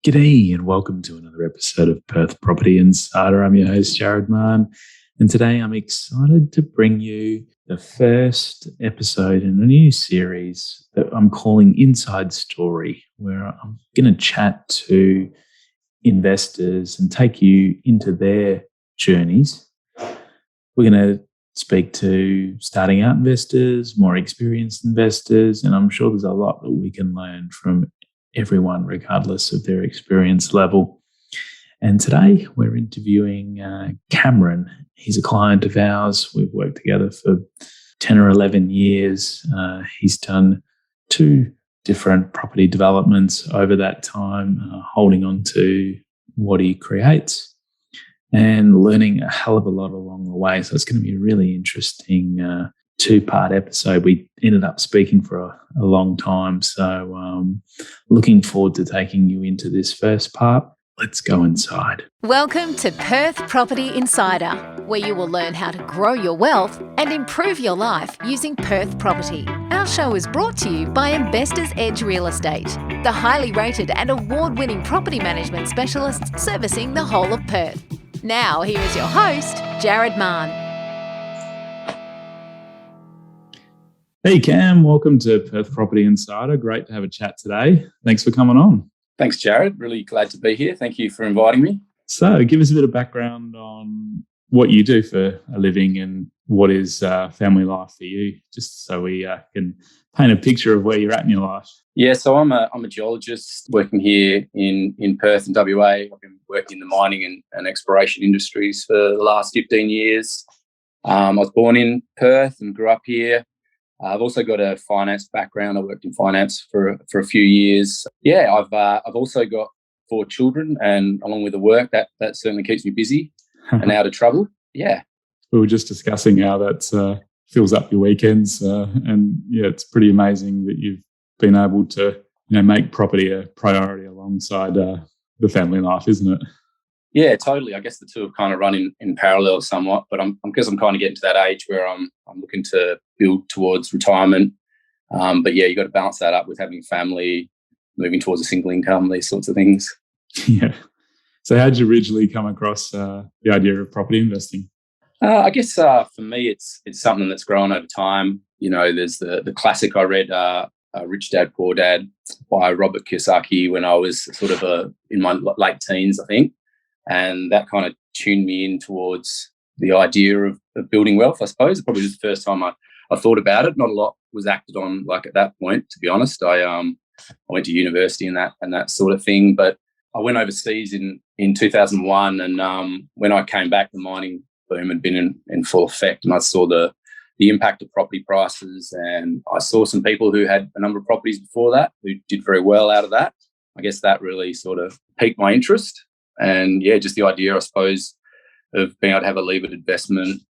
G'day and welcome to another episode of Perth Property Insider. I'm your host, Jared Mann, and today I'm excited to bring you the first episode in a new series that I'm calling Inside Story, where I'm going to chat to investors and take you into their journeys. We're going to speak to starting out investors, more experienced investors, and I'm sure there's a lot that we can learn from everyone, regardless of their experience level. And today we're interviewing Cameron. He's a client of ours. We've worked together for 10 or 11 years. He's done 2 different property developments over that time, holding on to what he creates and learning a hell of a lot along the way. So it's going to be a really interesting 2-part episode. We ended up speaking for a long time. So looking forward to taking you into this first part. Let's go inside. Welcome to Perth Property Insider, where you will learn how to grow your wealth and improve your life using Perth property. Our show is brought to you by Investors Edge Real Estate, the highly rated and award-winning property management specialists servicing the whole of Perth. Now, here is your host, Jared Mann. Hey Cam, welcome to Perth Property Insider. Great to have a chat today. Thanks for coming on. Thanks, Jared. Really glad to be here. Thank you for inviting me. So give us a bit of background on what you do for a living and what is family life for you, just so we can paint a picture of where you're at in your life. Yeah, so I'm a geologist working here in Perth and WA. I've been working in the mining and exploration industries for the last 15 years. I was born in Perth and grew up here. I've also got a finance background. I worked in finance for a few years. Yeah, I've also got 4 children, and along with the work, that certainly keeps me busy and out of trouble. Yeah. We were just discussing how that fills up your weekends, and yeah, it's pretty amazing that you've been able to make property a priority alongside the family life, isn't it? Yeah, totally. I guess the two have kind of run in parallel somewhat, but I'm kind of getting to that age where I'm looking to build towards retirement. But yeah, you got to balance that up with having a family, moving towards a single income, these sorts of things. Yeah. So how did you originally come across the idea of property investing? I guess for me, it's something that's grown over time. There's the classic I read, Rich Dad, Poor Dad by Robert Kiyosaki when I was sort of in my late teens, I think. And that kind of tuned me in towards the idea of building wealth, I suppose. It probably was the first time I thought about it. Not a lot was acted on like at that point, to be honest. I went to university and that sort of thing. But I went overseas in 2001, and when I came back, the mining boom had been in full effect, and I saw the impact of property prices, and I saw some people who had a number of properties before that who did very well out of that. I guess that really sort of piqued my interest. And yeah, just the idea, I suppose, of being able to have a levered investment,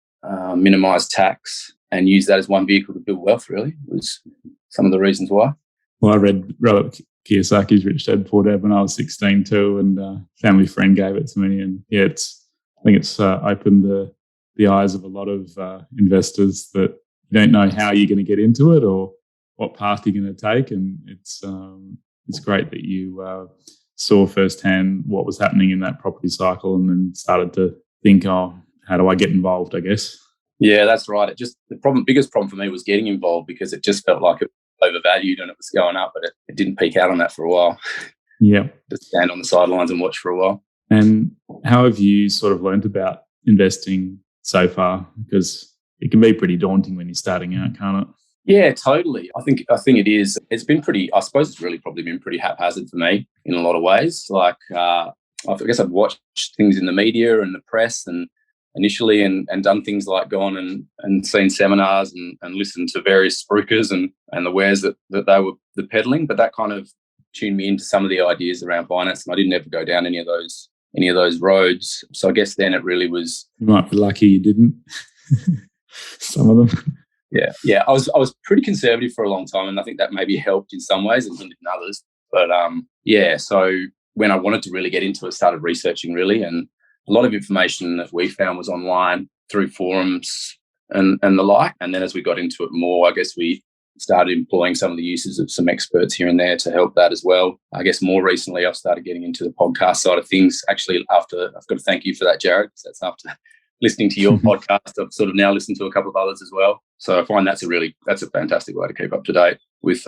minimise tax, and use that as one vehicle to build wealth, really, was some of the reasons why. Well, I read Robert Kiyosaki's Rich Dad, Poor Dad when I was 16 too, and a family friend gave it to me. And yeah, I think it's opened the eyes of a lot of investors that you don't know how you're going to get into it or what path you're going to take. And it's great that you saw firsthand what was happening in that property cycle and then started to think, how do I get involved, I guess? Yeah, that's right. Biggest problem for me was getting involved because it just felt like it was overvalued and it was going up, but it didn't peak out on that for a while. Yeah. Just stand on the sidelines and watch for a while. And how have you sort of learned about investing so far? Because it can be pretty daunting when you're starting out, can't it? Yeah, totally. I think it is. It's been pretty, I suppose it's really probably been pretty haphazard for me in a lot of ways. Like, I guess I've watched things in the media and the press and initially and done things like gone and seen seminars and listened to various spruikers and the wares that they were peddling. But that kind of tuned me into some of the ideas around finance, and I didn't ever go down any of those roads. So I guess then it really was. You might be lucky you didn't. Some of them. Yeah. I was pretty conservative for a long time, and I think that maybe helped in some ways and hindered in others. But so when I wanted to really get into it, started researching really, and a lot of information that we found was online through forums and the like. And then as we got into it more, I guess we started employing some of the uses of some experts here and there to help that as well. I guess more recently, I've started getting into the podcast side of things. Actually, I've got to thank you for that, Jared. That's after listening to your podcast. I've sort of now listened to a couple of others as well. So I find that's a fantastic way to keep up to date with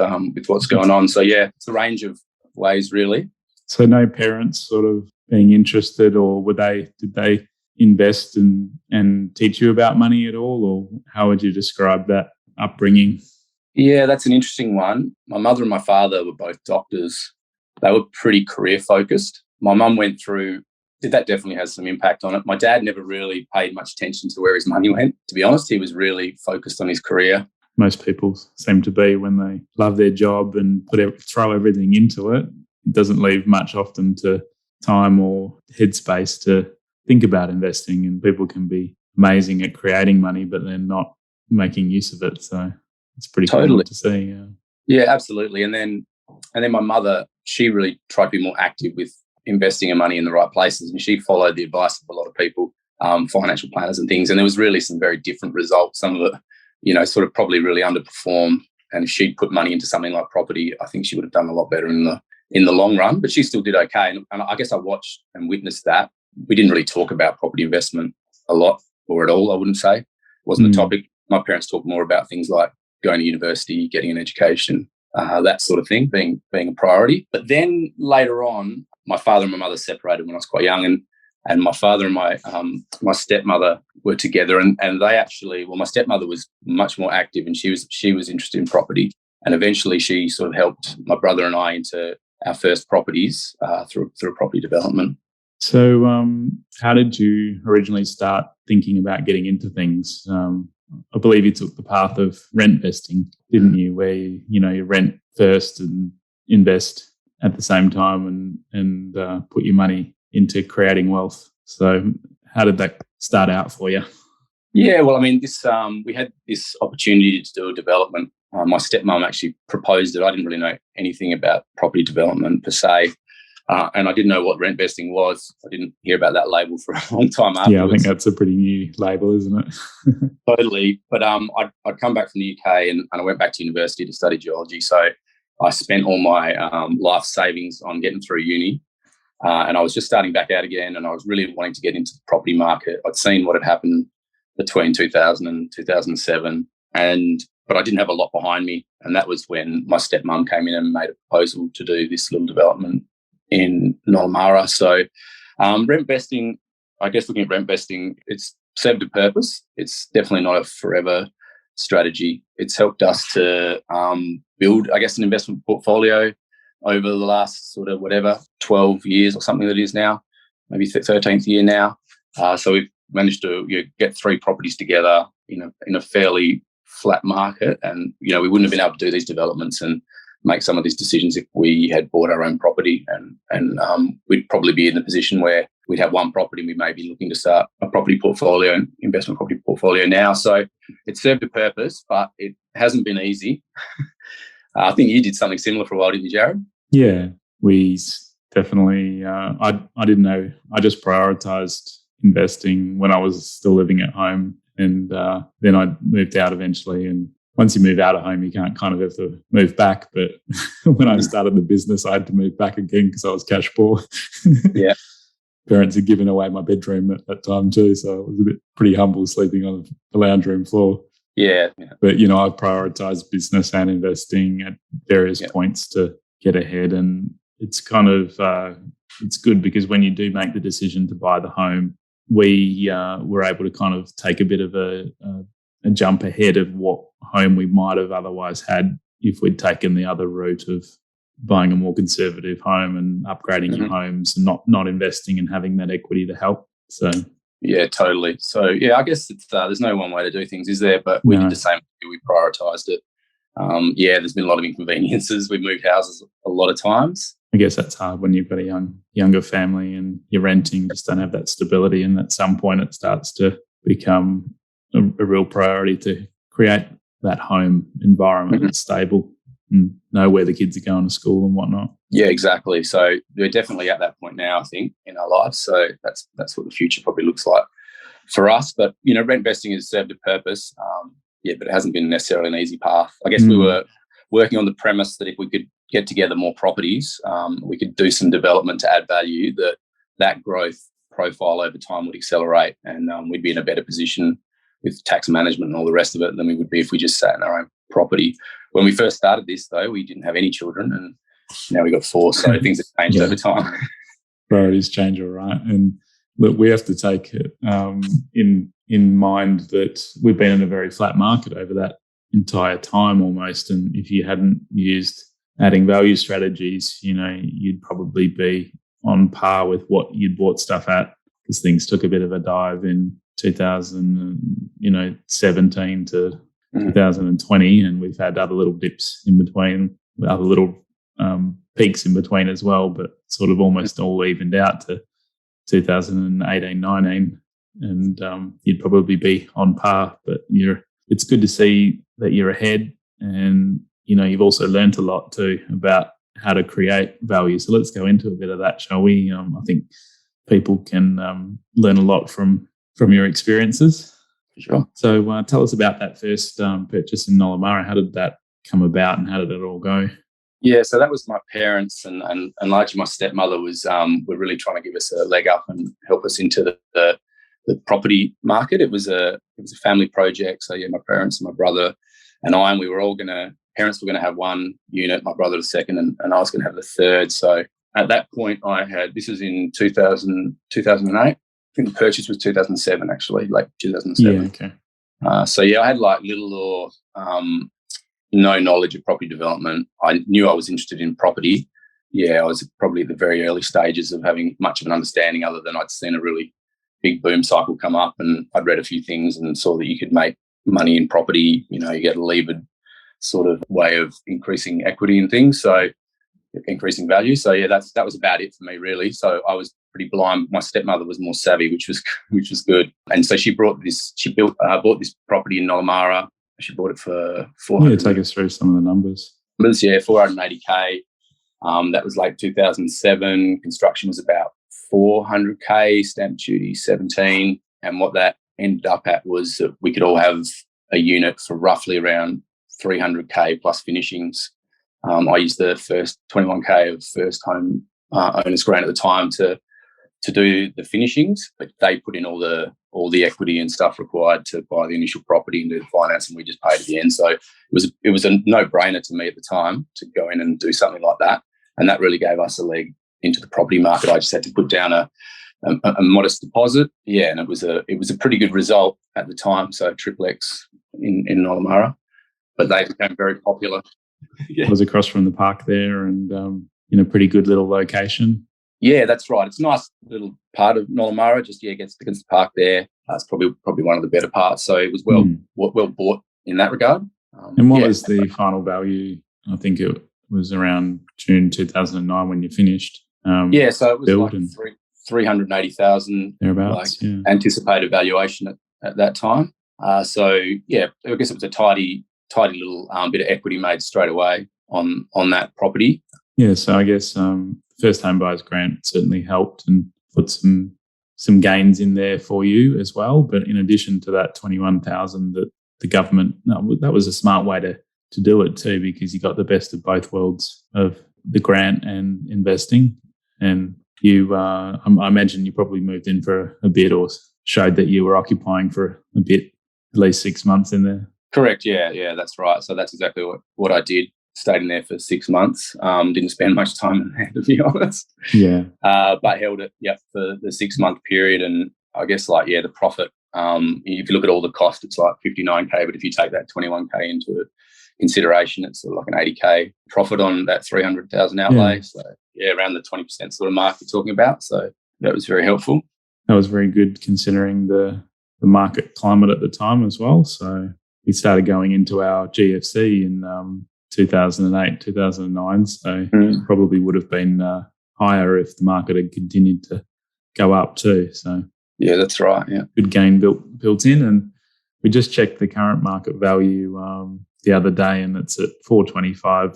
what's going on. So yeah, it's a range of ways really. So no parents sort of being interested, or did they invest and teach you about money at all, or how would you describe that upbringing? Yeah, that's an interesting one. My mother and my father were both doctors. They were pretty career focused. My mum that definitely has some impact on it. My dad never really paid much attention to where his money went. To be honest, he was really focused on his career. Most people seem to be when they love their job and throw everything into it. It doesn't leave much often to time or headspace to think about investing, and people can be amazing at creating money, but they're not making use of it. So it's pretty cool to see. Yeah, absolutely. And then my mother, she really tried to be more active with investing her money in the right places, and she followed the advice of a lot of people, financial planners and things. And there was really some very different results. Some of it, sort of probably really underperformed. And if she'd put money into something like property, I think she would have done a lot better in the long run. But she still did okay. And I guess I watched and witnessed that. We didn't really talk about property investment a lot or at all, I wouldn't say. It wasn't a topic. My parents talked more about things like going to university, getting an education, that sort of thing being a priority. But then later on, my father and my mother separated when I was quite young, and my father and my stepmother were together, and they actually, my stepmother was much more active, and she was interested in property, and eventually she sort of helped my brother and I into our first properties through property development. So how did you originally start thinking about getting into things? I believe you took the path of rent investing, didn't you? Where you rent first and invest at the same time, and put your money into creating wealth. So how did that start out for you? Yeah, well, I mean, we had this opportunity to do a development. My stepmom actually proposed it. I didn't really know anything about property development per se. And I didn't know what rent vesting was. I didn't hear about that label for a long time afterwards. Yeah, I think that's a pretty new label, isn't it? Totally. But I'd come back from the UK and I went back to university to study geology. So I spent all my life savings on getting through uni. And I was just starting back out again, and I was really wanting to get into the property market. I'd seen what had happened between 2000 and 2007, but I didn't have a lot behind me. And that was when my stepmom came in and made a proposal to do this little development in Nollamara. So rent vesting, I guess looking at rent vesting, it's served a purpose. It's definitely not a forever strategy. It's helped us to build, I guess, an investment portfolio over the last 12 years or something that it is now, maybe 13th year now. So we've managed to get 3 properties together in a fairly flat market, and we wouldn't have been able to do these developments and make some of these decisions if we had bought our own property, and we'd probably be in the position where we'd have one property and we may be looking to start a property portfolio, an investment property portfolio now. So it served a purpose, but it hasn't been easy. I think you did something similar for a while, didn't you, Jared? Yeah, we definitely, I didn't know. I just prioritised investing when I was still living at home, and then I moved out eventually. And once you move out of home, you can't kind of have to move back. But when I started the business, I had to move back again because I was cash poor. Yeah. Parents had given away my bedroom at that time too, so it was pretty humble sleeping on the lounge room floor. Yeah. But, I prioritised business and investing at various points to get ahead. And it's kind of, it's good because when you do make the decision to buy the home, we were able to kind of take a bit of a jump ahead of what home we might have otherwise had if we'd taken the other route of buying a more conservative home and upgrading your homes and not investing and having that equity to help. So yeah, totally. So yeah, I guess it's, there's no one way to do things, is there? But we did the same. We prioritised it. There's been a lot of inconveniences. We've moved houses a lot of times. I guess that's hard when you've got a younger family and you're renting, just don't have that stability. And at some point it starts to become a real priority to create that home environment that's stable and know where the kids are going to school and whatnot. Yeah, exactly. So we're definitely at that point now, I think, in our lives. So that's what the future probably looks like for us. But, rent investing has served a purpose. but it hasn't been necessarily an easy path. I guess we were working on the premise that if we could get together more properties, we could do some development to add value, that growth profile over time would accelerate, and we'd be in a better position with tax management and all the rest of it than we would be if we just sat in our own property. When we first started this, though, we didn't have any children, and now we got 4, so things have changed over time. Priorities change, all right. And look, we have to take it in mind that we've been in a very flat market over that entire time almost, and if you hadn't used adding value strategies, you'd probably be on par with what you'd bought stuff at, because things took a bit of a dive in 2017 to 2020, and we've had other little dips in between, other little peaks in between as well, but sort of almost all evened out to 2018-19, and you'd probably be on par. But it's good to see that you're ahead, and you've also learnt a lot too about how to create value. So let's go into a bit of that, shall we? I think people can learn a lot from your experiences. Sure. So tell us about that first purchase in Nollamara. How did that come about, and how did it all go? Yeah, so that was my parents, and largely my stepmother were really trying to give us a leg up and help us into the property market. It was a family project. So yeah, my parents and my brother and I, and we were all parents were going to have one unit, my brother the second, and I was going to have the third. So at that point, this was in 2008. I think the purchase was 2007, actually, like 2007. Yeah, okay. So yeah, I had like little or no knowledge of property development. I knew I was interested in property. Yeah, I was probably at the very early stages of having much of an understanding, other than I'd seen a really big boom cycle come up, and I'd read a few things and saw that you could make money in property. You get a levered sort of way of increasing equity and things, so increasing value. So yeah, that was about it for me, really. So I was pretty blind. My stepmother was more savvy, which was good. And so she bought this property in Nollamara. She bought it for 400. Yeah, take us through some of the numbers. Yeah, 480K. That was like 2007. Construction was about 400K. Stamp duty 17. And what that ended up at was that we could all have a unit for roughly around 300K plus finishings. I used the first 21K of first home owners grant at the time to do the finishings, but they put in all the equity and stuff required to buy the initial property and do the finance, and we just paid at the end. So it was a no-brainer to me at the time to go in and do something like that, and that really gave us a leg into the property market. I just had to put down a modest deposit, yeah, and it was a pretty good result at the time. So triplex in Nollamara, but they became very popular. Yeah. It was across from the park there, and in a pretty good little location. Yeah, that's right. It's a nice little part of Nollamara. Just against the park there. It's probably one of the better parts. So it was well bought in that regard. And what was the final value? I think it was around June 2009 when you finished. So it was like 380,000 thereabouts. Like anticipated valuation at that time. So yeah, I guess it was a tidy little bit of equity made straight away on that property. Yeah, so I guess first home buyers grant certainly helped and put some gains in there for you as well. But in addition to that 21,000 that the government, that was a smart way to do it too, because you got the best of both worlds of the grant and investing. And you, I imagine you probably moved in for a bit, or showed that you were occupying for a bit, at least 6 months in there. Correct. Yeah, that's right. So that's exactly what I did. Stayed in there for 6 monds. Didn't spend much time in there, to be honest. Yeah. But held it, for the 6 month period. And I guess the profit, if you look at all the cost, it's like 59K. But if you take that 21K into consideration, it's sort of like an 80K profit on that 300,000 outlay. Yeah. So around the 20% sort of mark you're talking about. So that was very helpful. That was very good considering the market climate at the time as well. So we started going into our GFC in 2008, 2009. So it probably would have been higher if the market had continued to go up too. So yeah, that's right. Yeah, good gain built in. And we just checked the current market value the other day, and it's at 425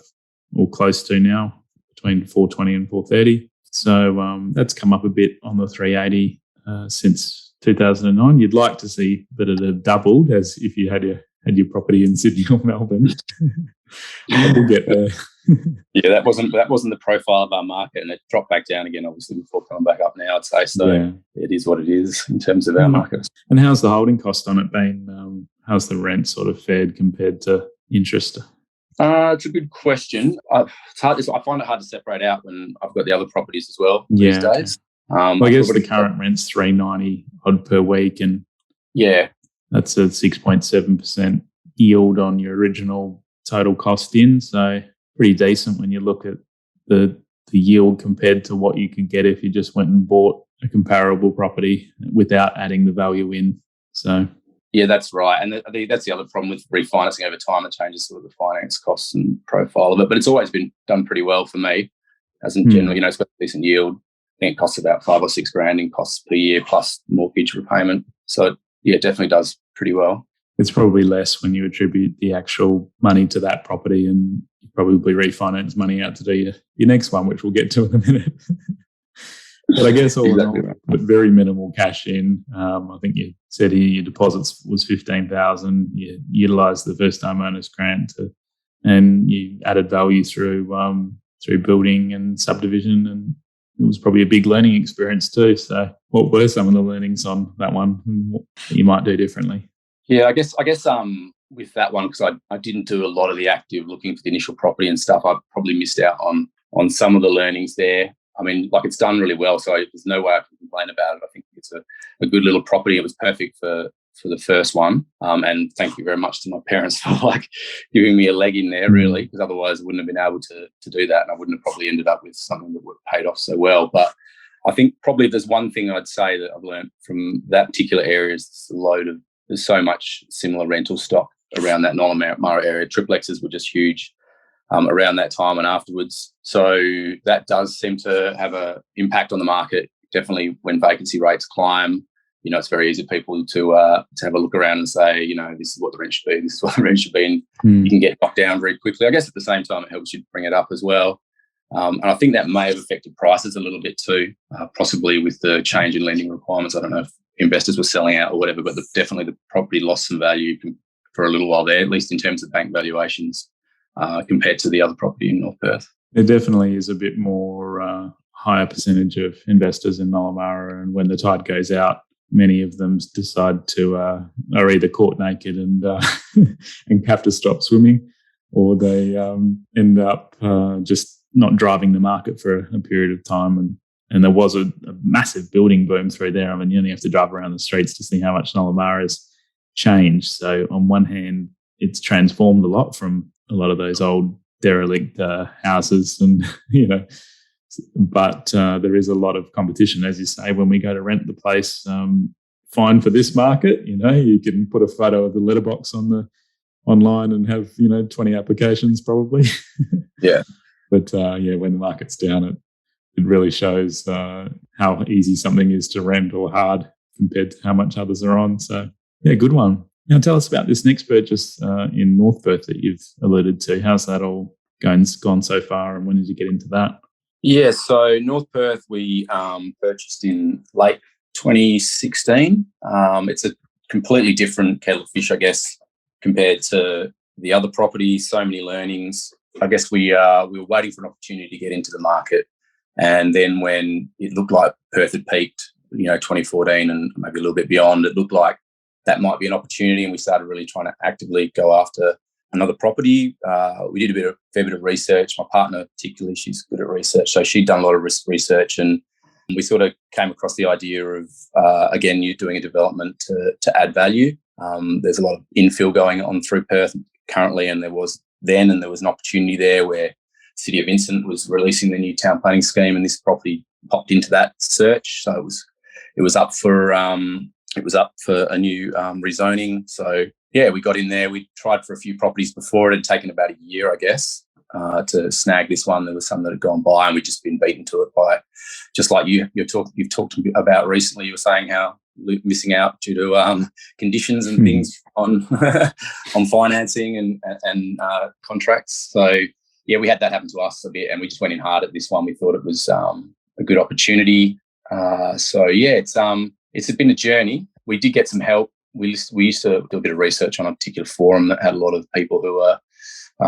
or close to now, between 420 and 430. So that's come up a bit on the 380 since 2009. You'd like to see that it had doubled, as if you had had your property in Sydney or Melbourne. We'll get there. Yeah, that wasn't the profile of our market, and it dropped back down again, obviously, before coming back up now, I'd say. So Yeah. It is what it is in terms of our market. And how's the holding cost on it been? How's the rent sort of fared compared to interest? It's a good question. I find it hard to separate out when I've got the other properties as well these days. Well, I guess the current rent's $390 odd per week, and that's a 6.7% yield on your original total cost in. So pretty decent when you look at the yield compared to what you could get if you just went and bought a comparable property without adding the value in. So yeah, that's right. And I think that's the other problem with refinancing over time. It changes sort of the finance costs and profile of it. But it's always been done pretty well for me. Hasn't generally, it's got a decent yield. I think it costs about $5,000 or $6,000 in costs per year plus mortgage repayment. So it definitely does pretty well. It's probably less when you attribute the actual money to that property, and you probably refinance money out to do your next one, which we'll get to in a minute. But I guess all in all, but very minimal cash in. I think you said here your deposits was $15,000. You utilised the first time owners grant and you added value through building and subdivision, and it was probably a big learning experience too. So, what were some of the learnings on that one, and what you might do differently? Yeah, I guess with that one, because I didn't do a lot of the active looking for the initial property and stuff, I probably missed out on some of the learnings there. I mean, like, it's done really well, so there's no way I can complain about it. I think it's a good little property. It was perfect for the first one. And thank you very much to my parents for giving me a leg in there, really, because otherwise I wouldn't have been able to do that, and I wouldn't have probably ended up with something that would have paid off so well. But I think probably if there's one thing I'd say that I've learned from that particular area is there's so much similar rental stock around that Nollamara area. Triplexes were just huge around that time and afterwards. So that does seem to have an impact on the market. Definitely when vacancy rates climb, it's very easy for people to have a look around and say, this is what the rent should be, this is what the rent should be, and you can get knocked down very quickly. I guess at the same time, it helps you bring it up as well. And I think that may have affected prices a little bit too, possibly with the change in lending requirements. I don't know if investors were selling out or whatever, but definitely the property lost some value for a little while there, at least in terms of bank valuations, compared to the other property in North Perth. There definitely is a bit more higher percentage of investors in Nollamara, and when the tide goes out, many of them decide to are either caught naked and and have to stop swimming, or they end up just not driving the market for a period of time. And there was a massive building boom through there. I mean, you only have to drive around the streets to see how much Nollamara has changed. So on one hand, it's transformed a lot from a lot of those old derelict houses, and but there is a lot of competition, as you say. When we go to rent the place, fine for this market, you can put a photo of the letterbox online and have 20 applications probably. Yeah. But when the market's down, it really shows how easy something is to rent or hard compared to how much others are on. So yeah, good one. Now tell us about this next purchase in North Perth that you've alluded to. How's that all gone so far, and when did you get into that? Yeah, so North Perth we purchased in late 2016. It's a completely different kettle of fish, I guess, compared to the other properties. So many learnings. I guess we were waiting for an opportunity to get into the market, and then when it looked like Perth had peaked, 2014 and maybe a little bit beyond, it looked like that might be an opportunity, and we started really trying to actively go after another property. We did a fair bit of research. My partner particularly, she's good at research, so she'd done a lot of research, and we sort of came across the idea of, again, you doing a development to add value. There's a lot of infill going on through Perth currently, and there was an opportunity there where City of Vincent was releasing the new town planning scheme, and this property popped into that search. So it was up for a new rezoning. So yeah, we got in there. We tried for a few properties before. It had taken about a year, I guess, to snag this one. There was some that had gone by, and we'd just been beaten to it by, just like you've talked about recently. You were saying how missing out due to conditions and things on financing and contracts. So yeah, we had that happen to us a bit, and we just went in hard at this one. We thought it was a good opportunity. So yeah, it's been a journey. We did get some help we used to do a bit of research on a particular forum that had a lot of people who are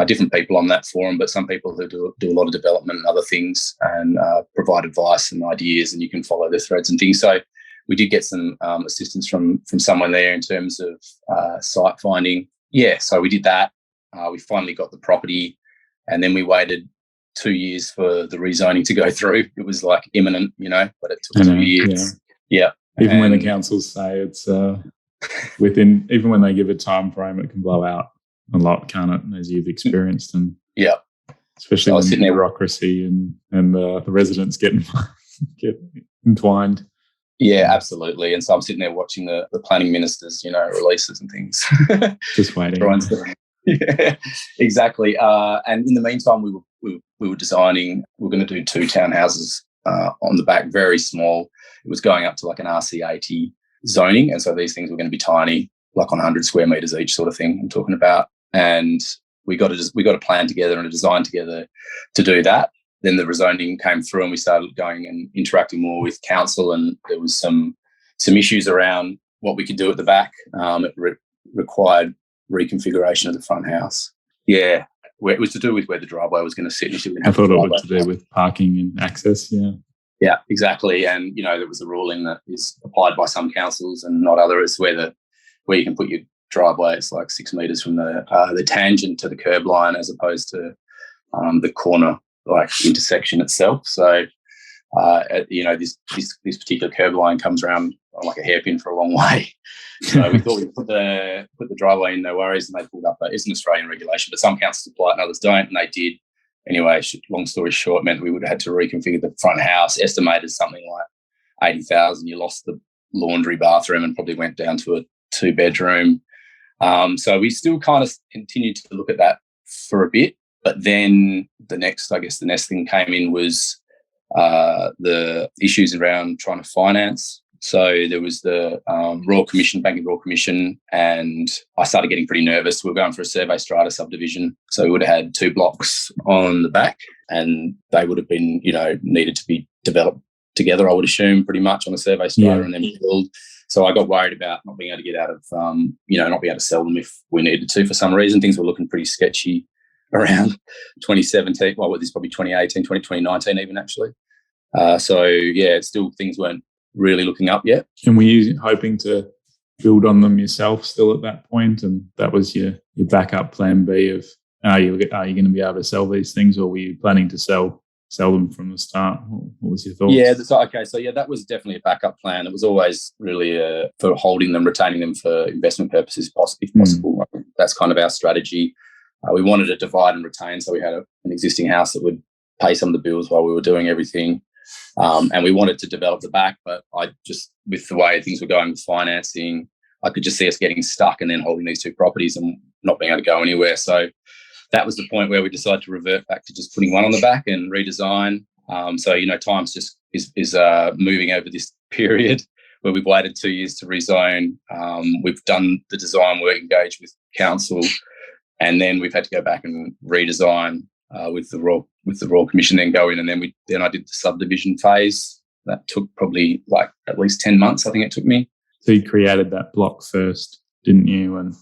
different people on that forum, but some people who do a lot of development and other things and provide advice and ideas, and you can follow the threads and things. So we did get some assistance from someone there in terms of site finding. Yeah, so we did that. We finally got the property, and then we waited 2 years for the rezoning to go through. It was like imminent, but it took 2 years. Yeah. Even when the councils say it's within, even when they give a time frame, it can blow out a lot, can't it? As you've experienced, and especially when the bureaucracy and the residents get entwined. Yeah, absolutely. And so I'm sitting there watching the planning ministers, releases and things. Just waiting. Yeah, exactly. And in the meantime, we were designing. We were going to do 2 townhouses on the back, very small. It was going up to like an RC80 zoning, and so these things were going to be tiny, like on 100 square meters each, sort of thing. I'm talking about. And we got a plan together and a design together to do that. Then the rezoning came through, and we started going and interacting more with council, and there was some issues around what we could do at the back. It required reconfiguration of the front house. Yeah, it was to do with where the driveway was going to sit. I thought it was to do with parking and access. Yeah, exactly. And there was a ruling that is applied by some councils and not others, where you can put your driveway is like 6 meters from the tangent to the curb line, as opposed to the corner intersection itself. So this particular curb line comes around like a hairpin for a long way. So we thought we'd put the driveway in, no worries, and they pulled up. It's an Australian regulation, but some councils apply it and others don't, and they did. Anyway, long story short, meant we would have had to reconfigure the front house, estimated something like 80,000. You lost the laundry, bathroom, and probably went down to a 2-bedroom. So we still kind of continued to look at that for a bit. But then the next thing came in was the issues around trying to finance. So there was the Royal Commission, Banking Royal Commission, and I started getting pretty nervous. We were going for a survey strata subdivision. So we would have had 2 blocks on the back, and they would have been, needed to be developed together, I would assume, pretty much on a survey strata and then build. So I got worried about not being able to get out of, not being able to sell them if we needed to for some reason. Things were looking pretty sketchy around 2017. Well, this is probably 2018, 2019 even, actually. Still things weren't really looking up yet. And were you hoping to build on them yourself still at that point? And that was your backup plan B of, are you going to be able to sell these things, or were you planning to sell them from the start? What was your thoughts? Yeah, that was definitely a backup plan. It was always really for holding them, retaining them for investment purposes, if possible. That's kind of our strategy. We wanted to divide and retain, so we had an existing house that would pay some of the bills while we were doing everything. And we wanted to develop the back, but with the way things were going with financing, I could just see us getting stuck and then holding these 2 properties and not being able to go anywhere. So that was the point where we decided to revert back to just putting one on the back and redesign. Time's just is moving over this period where we've waited 2 years to rezone. We've done the design work, engaged with council, and then we've had to go back and redesign with the Royal Commission, then go in, and then I did the subdivision phase. That took probably like at least 10 months, I think it took me. So you created that block first, didn't you? And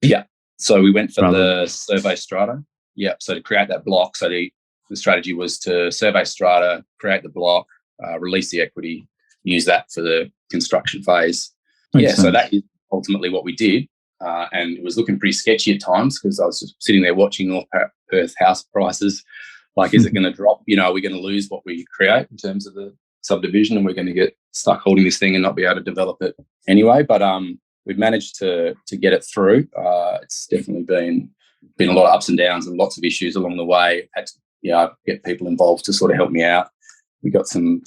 yeah. So we went for the survey strata. Yeah. So to create that block, so the strategy was to survey strata, create the block, release the equity, use that for the construction phase. Makes sense. So that is ultimately what we did. And it was looking pretty sketchy at times, because I was just sitting there watching North Perth house prices. Like, is it going to drop? Are we going to lose what we create in terms of the subdivision, and we're going to get stuck holding this thing and not be able to develop it anyway? But we've managed to get it through. It's definitely been a lot of ups and downs and lots of issues along the way. Had to get people involved to sort of help me out. We got some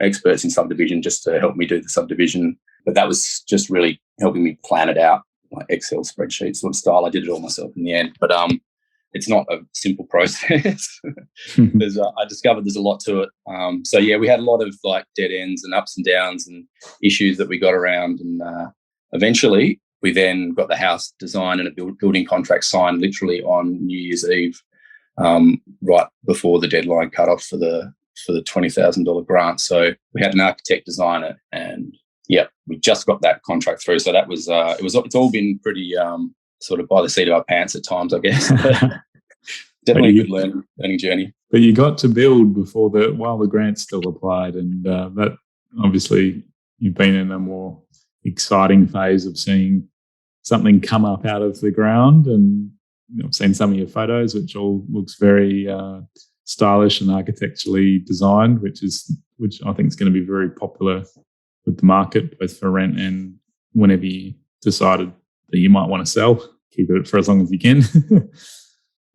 experts in subdivision just to help me do the subdivision, but that was just really helping me plan it out, like Excel spreadsheet sort of style. I did it all myself in the end, but it's not a simple process. I discovered there's a lot to it. We had a lot of like dead ends and ups and downs and issues that we got around, and eventually we then got the house design and a building contract signed literally on New Year's Eve, right before the deadline cut off for the $20,000 grant. So we had an architect design it, and Yeah, we just got that contract through. So that was, it's all been pretty sort of by the seat of our pants at times, I guess. Definitely a good learning journey. But you got to build while the grant still applied, and that obviously you've been in a more exciting phase of seeing something come up out of the ground. And I've seen some of your photos, which all looks very stylish and architecturally designed, which I think is going to be very popular with the market, both for rent and whenever you decided that you might want to sell, keep it for as long as you can.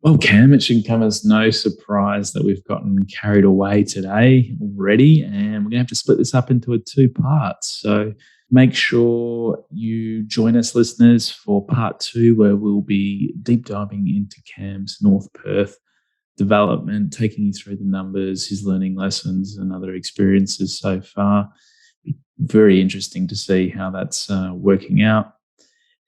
Well, Cam, it should come as no surprise that we've gotten carried away today already, and we're going to have to split this up into 2 parts. So make sure you join us, listeners, for part 2, where we'll be deep diving into Cam's North Perth development, taking you through the numbers, his learning lessons and other experiences so far. Very interesting to see how that's working out.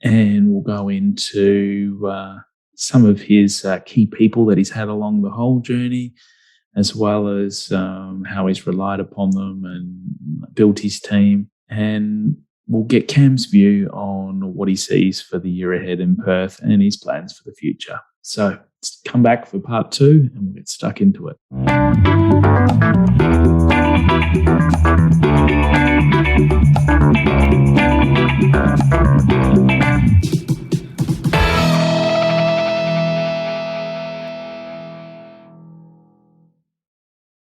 And we'll go into some of his key people that he's had along the whole journey, as well as how he's relied upon them and built his team. And we'll get Cam's view on what he sees for the year ahead in Perth and his plans for the future. So come back for part 2 and we'll get stuck into it.